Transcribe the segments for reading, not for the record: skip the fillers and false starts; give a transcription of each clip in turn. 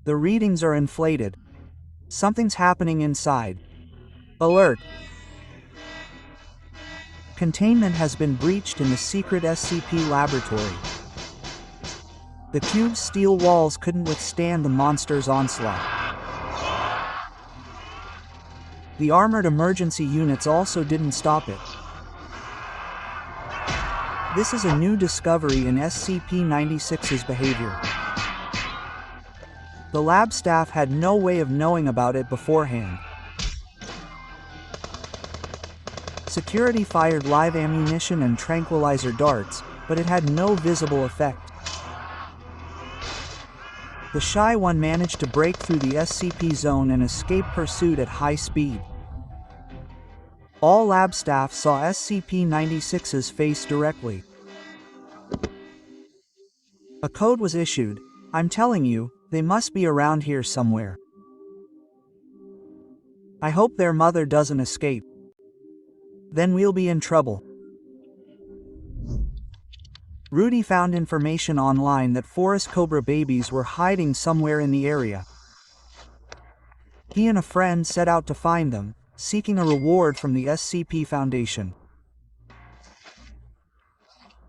The readings are inflated. Something's happening inside. Alert! Containment has been breached in the secret SCP laboratory. The cube's steel walls couldn't withstand the monster's onslaught. The armored emergency units also didn't stop it. This is a new discovery in SCP-96's behavior. The lab staff had no way of knowing about it beforehand. Security fired live ammunition and tranquilizer darts, but it had no visible effect. The Shy One managed to break through the SCP zone and escape pursuit at high speed. All lab staff saw SCP-96's face directly. A code was issued. I'm telling you, they must be around here somewhere. I hope their mother doesn't escape. Then we'll be in trouble. Rudy found information online that forest cobra babies were hiding somewhere in the area. He and a friend set out to find them, seeking a reward from the SCP Foundation.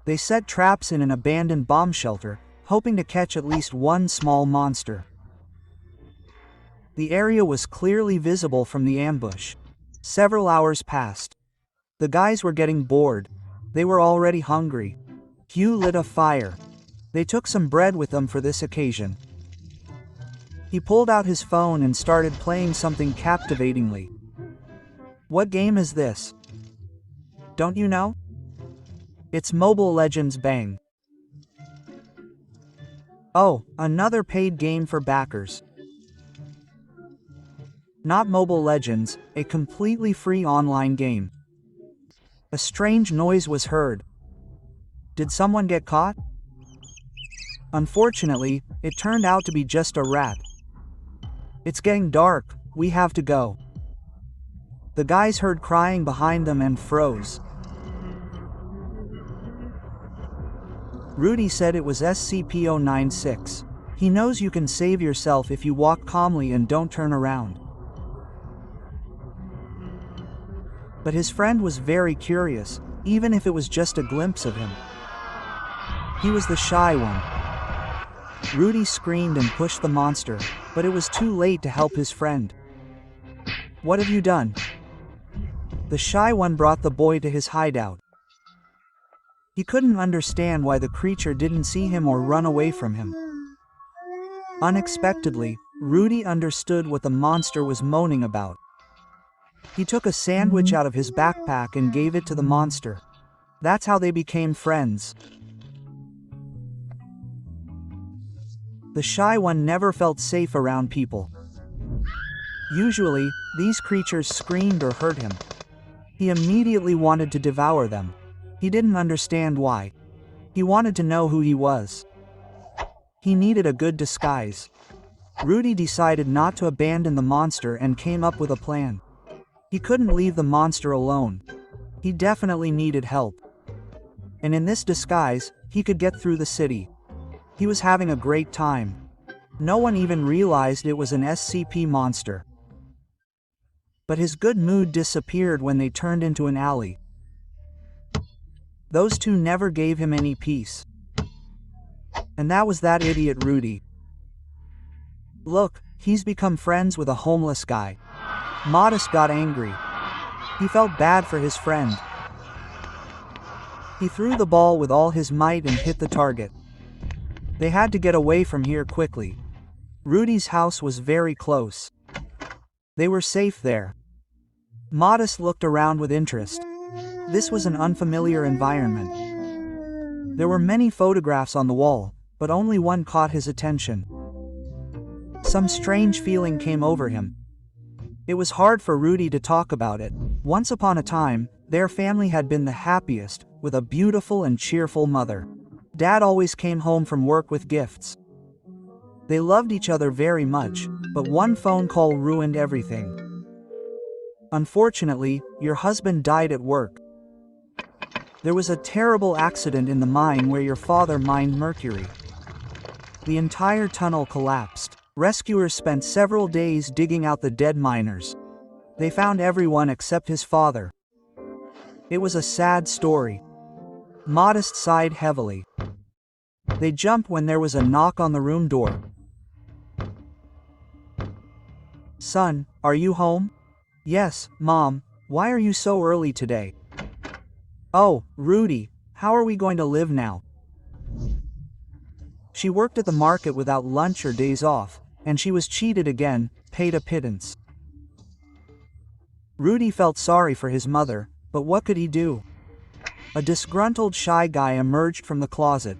They set traps in an abandoned bomb shelter, hoping to catch at least one small monster. The area was clearly visible from the ambush. Several hours passed. The guys were getting bored. They were already hungry. Hugh lit a fire. They took some bread with them for this occasion. He pulled out his phone and started playing something captivatingly. What game is this? Don't you know? It's Mobile Legends Bang. Oh, another paid game for backers. Not Mobile Legends, a completely free online game. A strange noise was heard. Did someone get caught? Unfortunately, it turned out to be just a rat. It's getting dark, we have to go. The guys heard crying behind them and froze. Rudy said it was SCP-096. He knows you can save yourself if you walk calmly and don't turn around. But his friend was very curious, even if it was just a glimpse of him. He was the Shy One. Rudy screamed and pushed the monster, but it was too late to help his friend. What have you done? The Shy One brought the boy to his hideout. He couldn't understand why the creature didn't see him or run away from him. Unexpectedly, Rudy understood what the monster was moaning about. He took a sandwich out of his backpack and gave it to the monster. That's how they became friends. The Shy One never felt safe around people. Usually, these creatures screamed or hurt him. He immediately wanted to devour them. He didn't understand why. He wanted to know who he was. He needed a good disguise. Rudy decided not to abandon the monster and came up with a plan. He couldn't leave the monster alone. He definitely needed help. And in this disguise, he could get through the city. He was having a great time. No one even realized it was an SCP monster. But his good mood disappeared when they turned into an alley. Those two never gave him any peace. And that was that idiot Rudy. Look, he's become friends with a homeless guy. Modest got angry. He felt bad for his friend. He threw the ball with all his might and hit the target. They had to get away from here quickly. Rudy's house was very close. They were safe there. Modest looked around with interest. This was an unfamiliar environment. There were many photographs on the wall, but only one caught his attention. Some strange feeling came over him. It was hard for Rudy to talk about it. Once upon a time, their family had been the happiest, with a beautiful and cheerful mother. Dad always came home from work with gifts. They loved each other very much, but one phone call ruined everything. Unfortunately, your husband died at work. There was a terrible accident in the mine where your father mined mercury. The entire tunnel collapsed. Rescuers spent several days digging out the dead miners. They found everyone except his father. It was a sad story. Modest sighed heavily. They jumped when there was a knock on the room door. "Son, are you home?" "Yes, Mom. Why are you so early today?" "Oh, Rudy, how are we going to live now?" She worked at the market without lunch or days off, and she was cheated again, paid a pittance. Rudy felt sorry for his mother, but what could he do? A disgruntled shy guy emerged from the closet.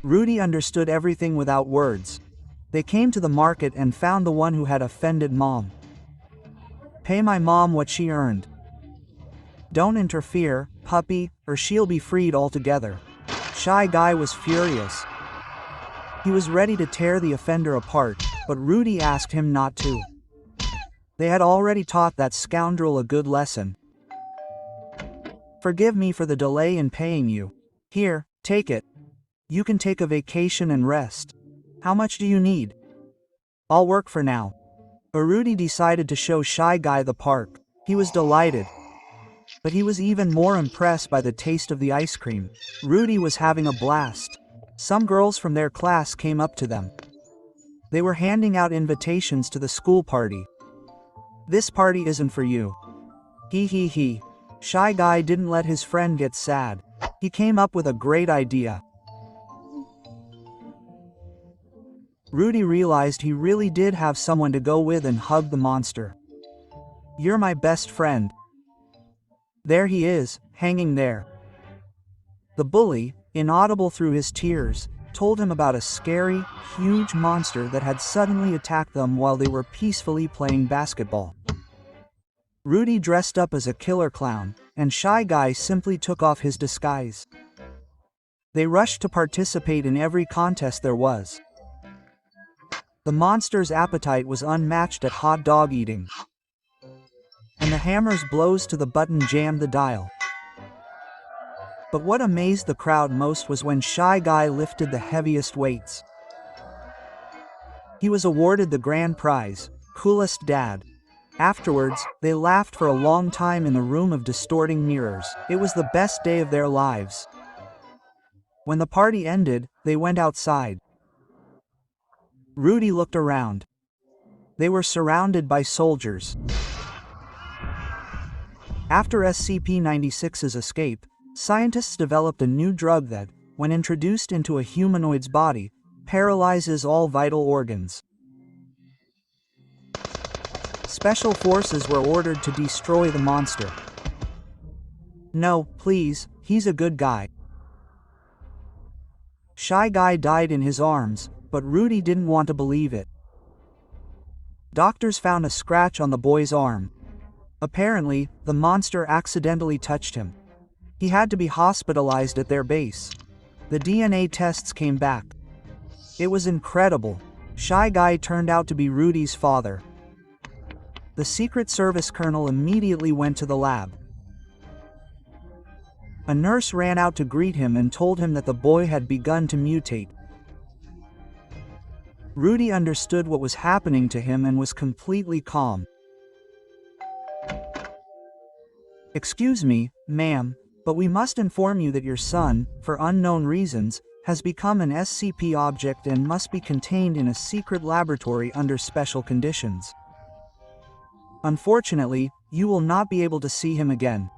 Rudy understood everything without words. They came to the market and found the one who had offended Mom. "Pay my mom what she earned. Don't interfere, puppy, or she'll be freed altogether." Shy Guy was furious. He was ready to tear the offender apart, but Rudy asked him not to. They had already taught that scoundrel a good lesson. "Forgive me for the delay in paying you. Here, take it. You can take a vacation and rest. How much do you need?" "I'll work for now." Rudy decided to show Shy Guy the park. He was delighted. But he was even more impressed by the taste of the ice cream. Rudy was having a blast. Some girls from their class came up to them. They were handing out invitations to the school party. "This party isn't for you." He he he. Shy Guy didn't let his friend get sad. He came up with a great idea. Rudy realized he really did have someone to go with and hugged the monster. "You're my best friend." There he is, hanging there. The bully, inaudible through his tears, told him about a scary, huge monster that had suddenly attacked them while they were peacefully playing basketball. Rudy dressed up as a killer clown, and Shy Guy simply took off his disguise. They rushed to participate in every contest there was. The monster's appetite was unmatched at hot dog eating. And the hammer's blows to the button jammed the dial. But what amazed the crowd most was when Shy Guy lifted the heaviest weights. He was awarded the grand prize, Coolest Dad. Afterwards, they laughed for a long time in the room of distorting mirrors. It was the best day of their lives. When the party ended, they went outside. Rudy looked around. They were surrounded by soldiers. After SCP-96's escape, scientists developed a new drug that, when introduced into a humanoid's body, paralyzes all vital organs. Special forces were ordered to destroy the monster. "No, please, he's a good guy." Shy Guy died in his arms, but Rudy didn't want to believe it. Doctors found a scratch on the boy's arm. Apparently, the monster accidentally touched him. He had to be hospitalized at their base. The DNA tests came back. It was incredible. Shy Guy turned out to be Rudy's father. The Secret Service colonel immediately went to the lab. A nurse ran out to greet him and told him that the boy had begun to mutate. Rudy understood what was happening to him and was completely calm. "Excuse me, ma'am, but we must inform you that your son, for unknown reasons, has become an SCP object and must be contained in a secret laboratory under special conditions. Unfortunately, you will not be able to see him again."